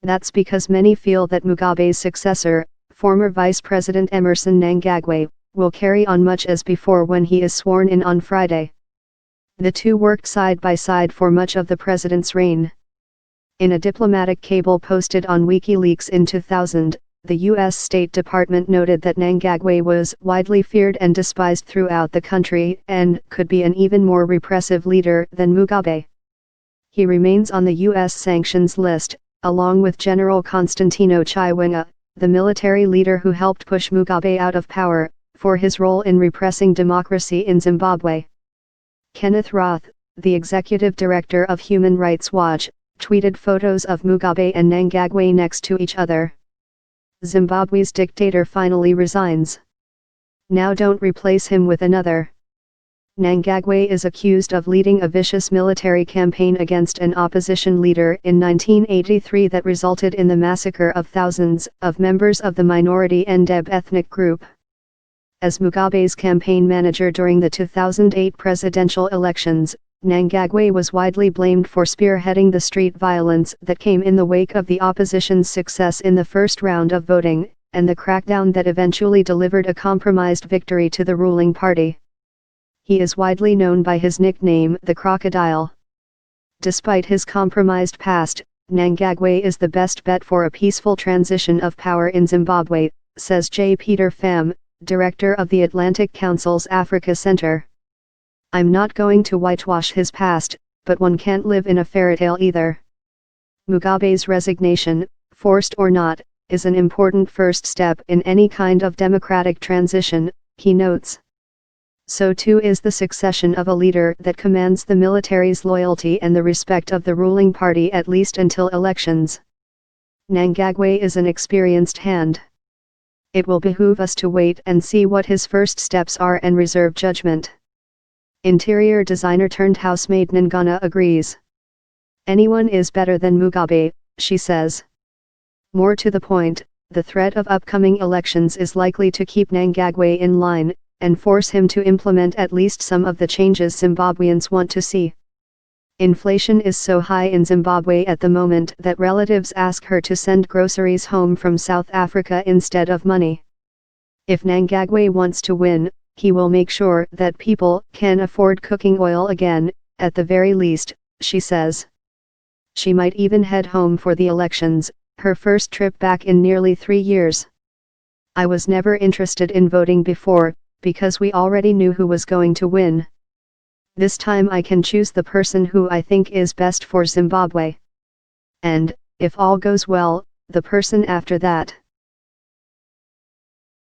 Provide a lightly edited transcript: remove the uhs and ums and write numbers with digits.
That's because many feel that Mugabe's successor, former Vice President Emmerson Mnangagwa, will carry on much as before when he is sworn in on Friday. The two worked side by side for much of the president's reign. In a diplomatic cable posted on Wikileaks in 2000, the U.S. State Department noted that Mnangagwa was widely feared and despised throughout the country and could be an even more repressive leader than Mugabe. He remains on the U.S. sanctions list, along with General Constantino Chiwenga, the military leader who helped push Mugabe out of power, for his role in repressing democracy in Zimbabwe. Kenneth Roth, the executive director of Human Rights Watch, tweeted photos of Mugabe and Mnangagwa next to each other. Zimbabwe's dictator finally resigns. Now don't replace him with another. Mnangagwa is accused of leading a vicious military campaign against an opposition leader in 1983 that resulted in the massacre of thousands of members of the minority Ndeb ethnic group. As Mugabe's campaign manager during the 2008 presidential elections, Mnangagwa was widely blamed for spearheading the street violence that came in the wake of the opposition's success in the first round of voting, and the crackdown that eventually delivered a compromised victory to the ruling party. He is widely known by his nickname, the Crocodile. Despite his compromised past, Mnangagwa is the best bet for a peaceful transition of power in Zimbabwe, says J. Peter Pham, director of the Atlantic Council's Africa Center. I'm not going to whitewash his past, but one can't live in a fairytale either. Mugabe's resignation, forced or not, is an important first step in any kind of democratic transition, he notes. So too is the succession of a leader that commands the military's loyalty and the respect of the ruling party at least until elections. Mnangagwa is an experienced hand. It will behoove us to wait and see what his first steps are and reserve judgment. Interior designer turned housemaid Ngana agrees. Anyone is better than Mugabe, she says. More to the point, the threat of upcoming elections is likely to keep Mnangagwa in line, and force him to implement at least some of the changes Zimbabweans want to see. Inflation is so high in Zimbabwe at the moment that relatives ask her to send groceries home from South Africa instead of money. If Mnangagwa wants to win, he will make sure that people can afford cooking oil again, at the very least, she says. She might even head home for the elections, her first trip back in nearly 3 years. I was never interested in voting before, because we already knew who was going to win. This time I can choose the person who I think is best for Zimbabwe. And, if all goes well, the person after that.